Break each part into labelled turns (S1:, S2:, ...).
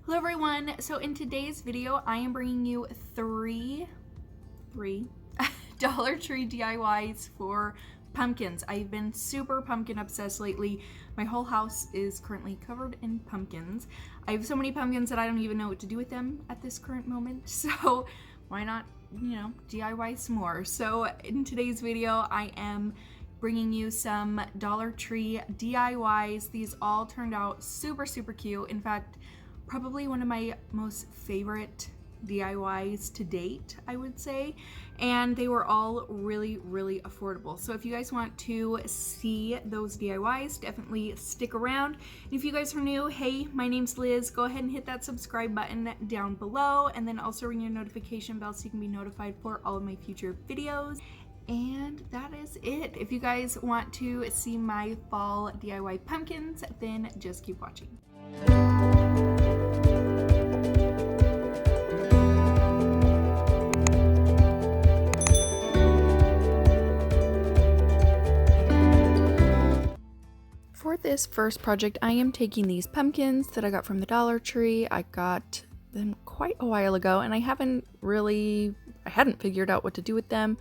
S1: Hello everyone, so in today's video I am bringing you three Dollar Tree DIYs for pumpkins. I've been super pumpkin obsessed lately. My whole house is currently covered in pumpkins. I have so many pumpkins that I don't even know what to do with them at this current moment, so why not, DIY some more. So in today's video I am bringing you some Dollar Tree DIYs. These all turned out super cute. In fact, probably one of my most favorite DIYs to date, I would say, and they were all really affordable. So if you guys want to see those DIYs, definitely stick around. And if you guys are new, hey, my name's Liz. Go ahead and hit that subscribe button down below, and then also ring your notification bell so you can be notified for all of my future videos. And that is it. If you guys want to see my fall DIY pumpkins, then just keep watching. For this first project, I am taking these pumpkins that I got from the Dollar Tree. I got them quite a while ago and I hadn't figured out what to do with them,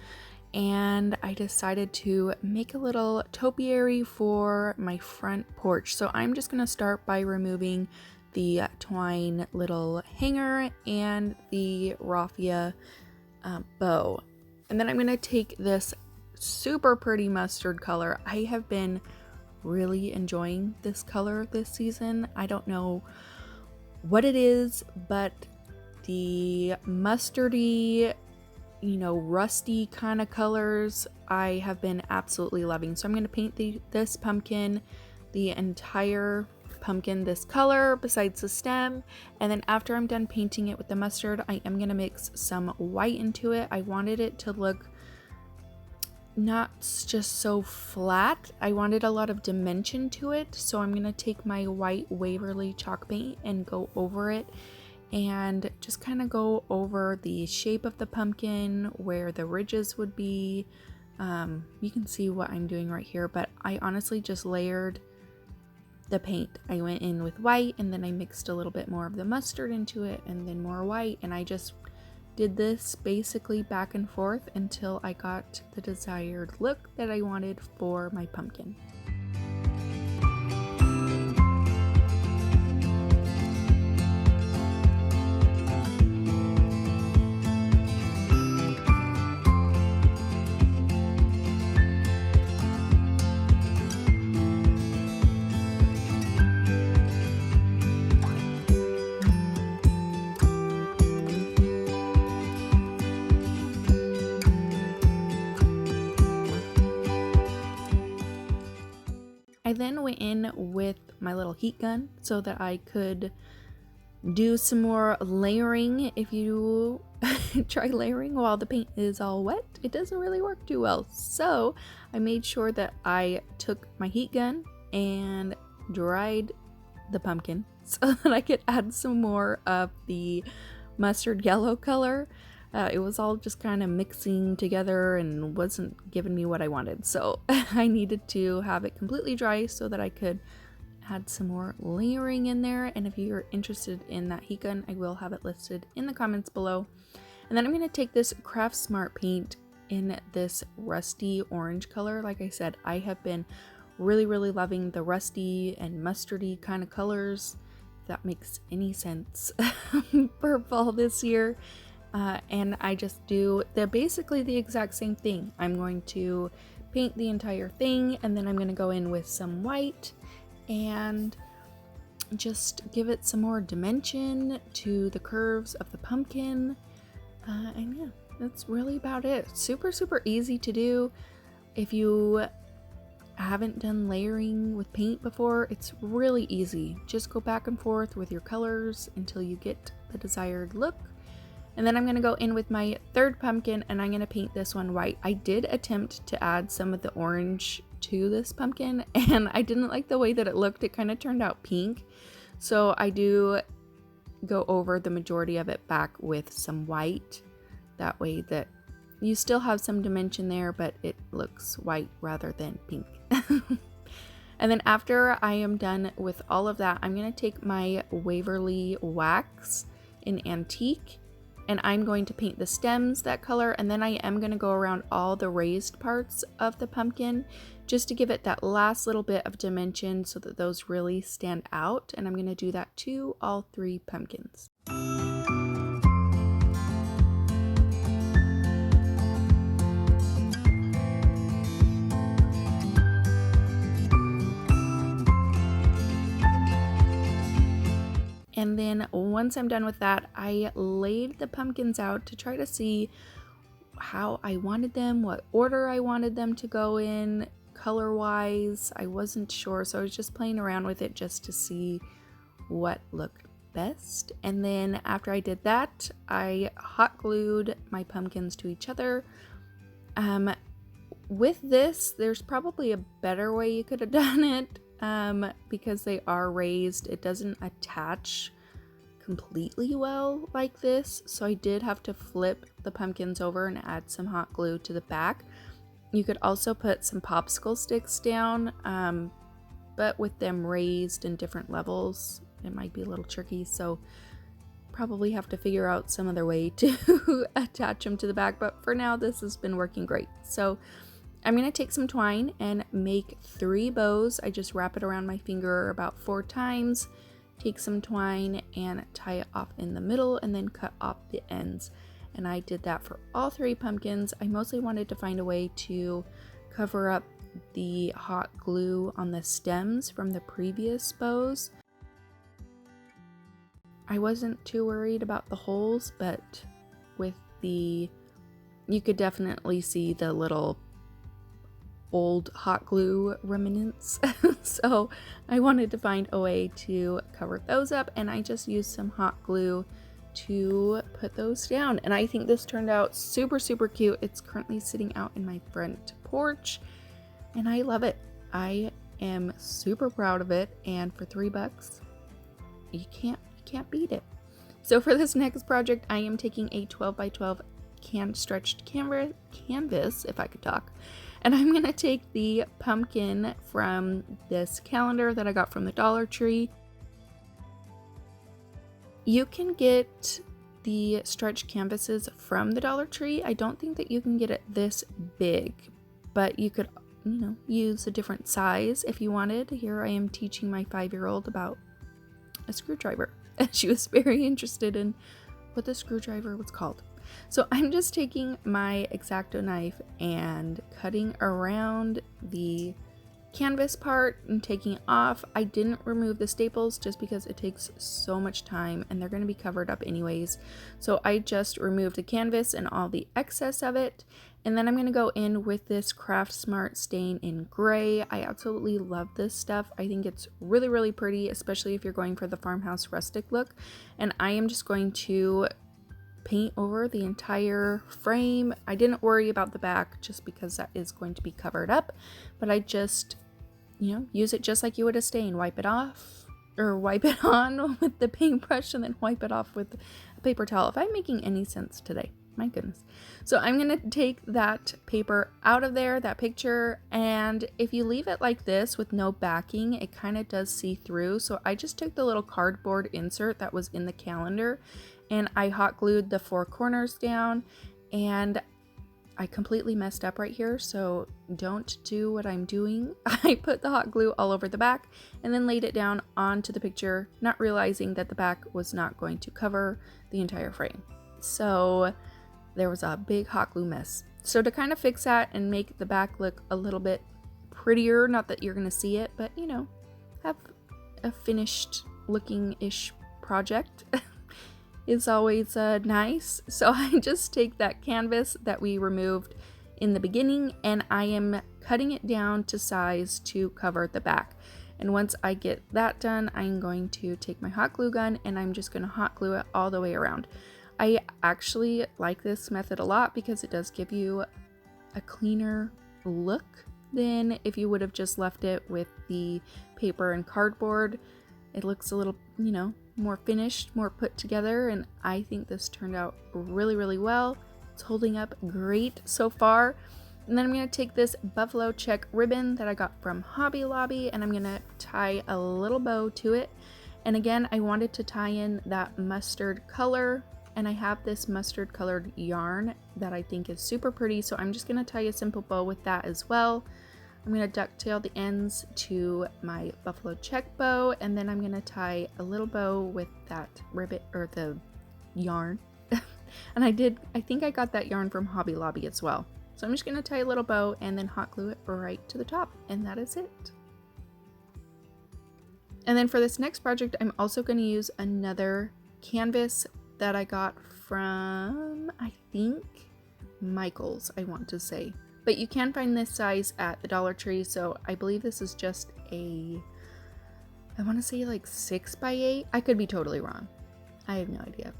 S1: and I decided to make a little topiary for my front porch. So I'm just going to start by removing the twine little hanger and the raffia bow. And then I'm going to take this super pretty mustard color. I have been really enjoying this color this season. I don't know what it is, but the mustardy, rusty kind of colors I have been absolutely loving. So I'm going to paint this pumpkin, the entire pumpkin, this color besides the stem, and then after I'm done painting it with the mustard, I am going to mix some white into it. I wanted it to look not just so flat. I wanted a lot of dimension to it, so I'm going to take my white Waverly chalk paint and go over it and just kind of go over the shape of the pumpkin, where the ridges would be. You can see what I'm doing right here, but I honestly just layered the paint. I went in with white and then I mixed a little bit more of the mustard into it and then more white, and I just did this basically back and forth until I got the desired look that I wanted for my pumpkin. I then went in with my little heat gun so that I could do some more layering. If you try layering while the paint is all wet, it doesn't really work too well. So I made sure that I took my heat gun and dried the pumpkin so that I could add some more of the mustard yellow color. It was all just kind of mixing together and wasn't giving me what I wanted. So I needed to have it completely dry so that I could add some more layering in there. And if you're interested in that heat gun, I will have it listed in the comments below. And then I'm going to take this Craft Smart paint in this rusty orange color. Like I said, I have been really loving the rusty and mustardy kind of colors, if that makes any sense, for fall this year. And I just do basically the exact same thing. I'm going to paint the entire thing, and then I'm going to go in with some white and just give it some more dimension to the curves of the pumpkin. And yeah, that's really about it. Super easy to do. If you haven't done layering with paint before, it's really easy. Just go back and forth with your colors until you get the desired look. And then I'm going to go in with my third pumpkin and I'm going to paint this one white. I did attempt to add some of the orange to this pumpkin and I didn't like the way that it looked. It kind of turned out pink. So I do go over the majority of it back with some white. That way that you still have some dimension there, but it looks white rather than pink. And then after I am done with all of that, I'm going to take my Waverly wax in Antique, and I'm going to paint the stems that color, and then I am going to go around all the raised parts of the pumpkin just to give it that last little bit of dimension so that those really stand out. And I'm going to do that to all 3 pumpkins. And then once I'm done with that, I laid the pumpkins out to try to see how I wanted them, what order I wanted them to go in, color-wise. I wasn't sure, so I was just playing around with it just to see what looked best. And then after I did that, I hot glued my pumpkins to each other. With this, there's probably a better way you could have done it. Because they are raised, it doesn't attach completely well like this, so I did have to flip the pumpkins over and add some hot glue to the back. You could also put some popsicle sticks down, but with them raised in different levels, it might be a little tricky, so probably have to figure out some other way to attach them to the back, but for now this has been working great. So I'm going to take some twine and make 3 bows. I just wrap it around my finger about 4 times, take some twine and tie it off in the middle, and then cut off the ends. And I did that for all 3 pumpkins. I mostly wanted to find a way to cover up the hot glue on the stems from the previous bows. I wasn't too worried about the holes, but with you could definitely see the little old hot glue remnants. So I wanted to find a way to cover those up, and I just used some hot glue to put those down. And I think this turned out super cute. It's currently sitting out in my front porch and I love it. I am super proud of it, and for $3 you can't beat it. So for this next project, I am taking a 12 by 12 stretched canvas, if I could talk, and I'm gonna take the pumpkin from this calendar that I got from the Dollar Tree. You can get the stretched canvases from the Dollar Tree. I don't think that you can get it this big, but you could, use a different size if you wanted. Here I am teaching my 5-year-old about a screwdriver, and she was very interested in what the screwdriver was called. So I'm just taking my X-Acto knife and cutting around the canvas part and taking it off. I didn't remove the staples just because it takes so much time and they're going to be covered up anyways. So I just removed the canvas and all the excess of it. And then I'm going to go in with this Craft Smart stain in gray. I absolutely love this stuff. I think it's really pretty, especially if you're going for the farmhouse rustic look. And I am just going to paint over the entire frame. I didn't worry about the back just because that is going to be covered up, but I just, use it just like you would a stain. Wipe it off, or wipe it on with the paintbrush and then wipe it off with a paper towel. If I'm making any sense today, my goodness. So I'm gonna take that paper out of there, that picture, and if you leave it like this with no backing, it kind of does see through. So I just took the little cardboard insert that was in the calendar and I hot glued the 4 corners down, and I completely messed up right here, so don't do what I'm doing. I put the hot glue all over the back and then laid it down onto the picture, not realizing that the back was not going to cover the entire frame. So there was a big hot glue mess. So to kind of fix that and make the back look a little bit prettier, not that you're going to see it, but have a finished looking-ish project is always nice. So I just take that canvas that we removed in the beginning and I am cutting it down to size to cover the back. And once I get that done, I'm going to take my hot glue gun and I'm just going to hot glue it all the way around. I actually like this method a lot because it does give you a cleaner look than if you would have just left it with the paper and cardboard. It looks a little, more finished, more put together, and I think this turned out really well. It's holding up great so far. And then I'm going to take this buffalo check ribbon that I got from Hobby Lobby, and I'm going to tie a little bow to it. And again, I wanted to tie in that mustard color, and I have this mustard colored yarn that I think is super pretty, so I'm just going to tie a simple bow with that as well. I'm going to ducktail the ends to my buffalo check bow, and then I'm going to tie a little bow with that ribbon or the yarn. And I think I got that yarn from Hobby Lobby as well. So I'm just going to tie a little bow and then hot glue it right to the top, and that is it. And then for this next project, I'm also going to use another canvas that I got from, I think, Michael's, I want to say. But you can find this size at the Dollar Tree, so I believe this is just a, I want to say like 6x8. I could be totally wrong. I have no idea.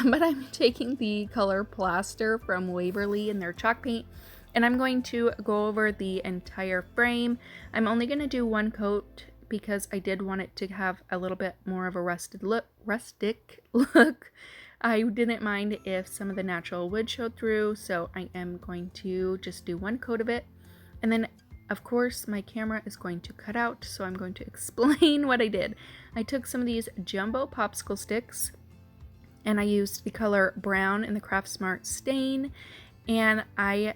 S1: But I'm taking the color Plaster from Waverly in their chalk paint, and I'm going to go over the entire frame. I'm only going to do one coat because I did want it to have a little bit more of a rustic look. I didn't mind if some of the natural wood showed through, so I am going to just do one coat of it. And then, of course, my camera is going to cut out, so I'm going to explain what I did. I took some of these jumbo popsicle sticks, and I used the color brown in the Craft Smart stain, and I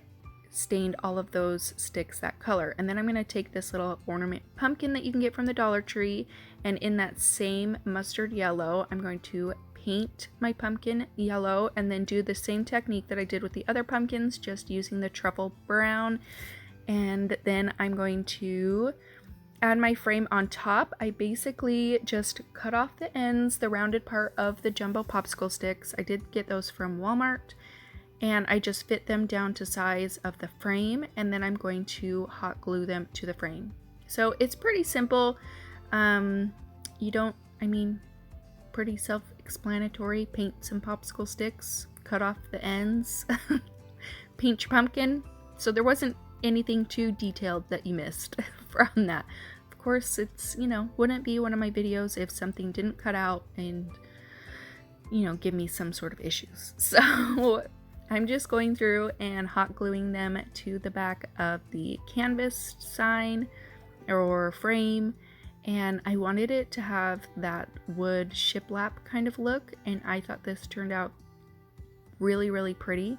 S1: stained all of those sticks that color. And then I'm going to take this little ornament pumpkin that you can get from the Dollar Tree, and in that same mustard yellow, I'm going to paint my pumpkin yellow and then do the same technique that I did with the other pumpkins, just using the truffle brown. And then I'm going to add my frame on top. I basically just cut off the ends, the rounded part of the jumbo popsicle sticks. I did get those from Walmart, and I just fit them down to size of the frame, and then I'm going to hot glue them to the frame. So it's pretty simple. Pretty self-explanatory. Paint some popsicle sticks, cut off the ends, paint your pumpkin. So there wasn't anything too detailed that you missed from that. Of course, it's, wouldn't be one of my videos if something didn't cut out and, give me some sort of issues. So I'm just going through and hot gluing them to the back of the canvas sign or frame. And I wanted it to have that wood shiplap kind of look, and I thought this turned out really, really pretty.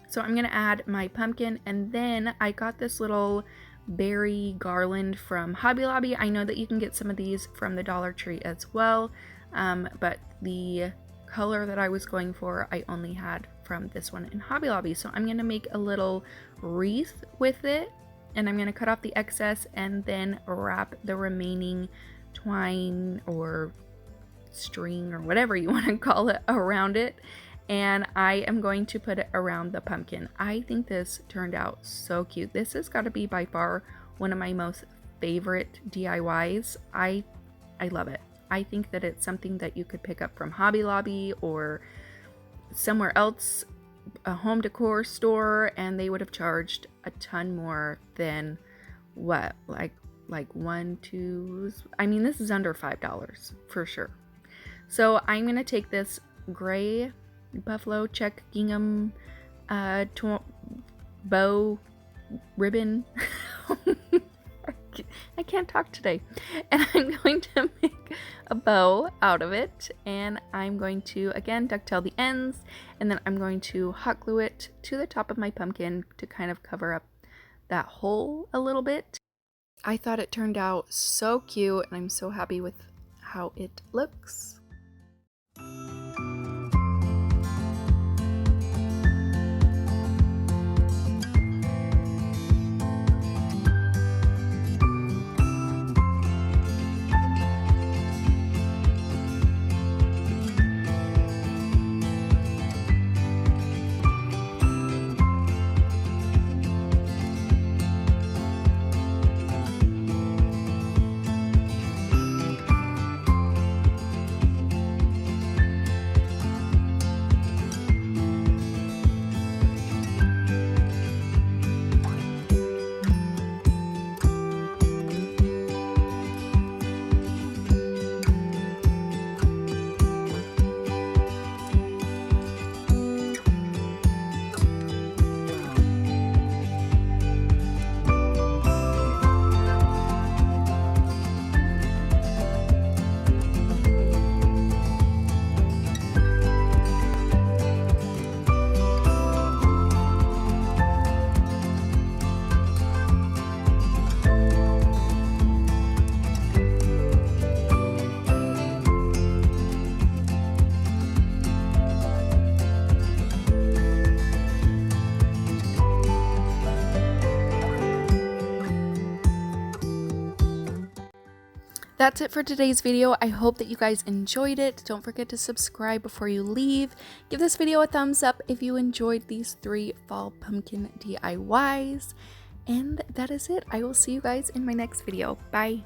S1: So I'm going to add my pumpkin, and then I got this little berry garland from Hobby Lobby. I know that you can get some of these from the Dollar Tree as well, but the color that I was going for, I only had from this one in Hobby Lobby. So I'm going to make a little wreath with it, and I'm going to cut off the excess and then wrap the remaining twine or string or whatever you want to call it around it. And I am going to put it around the pumpkin. I think this turned out so cute. This has got to be by far one of my most favorite DIYs. I love it. I think that it's something that you could pick up from Hobby Lobby or somewhere else, a home decor store, and they would have charged a ton more than what, like this is under $5 for sure. So I'm gonna take this gray buffalo check gingham bow ribbon. I can't talk today. And I'm going to make a bow out of it, and I'm going to again ducktail the ends, and then I'm going to hot glue it to the top of my pumpkin to kind of cover up that hole a little bit. I thought it turned out so cute, and I'm so happy with how it looks. That's it for today's video. I hope that you guys enjoyed it. Don't forget to subscribe before you leave. Give this video a thumbs up if you enjoyed these 3 fall pumpkin DIYs. And that is it. I will see you guys in my next video. Bye.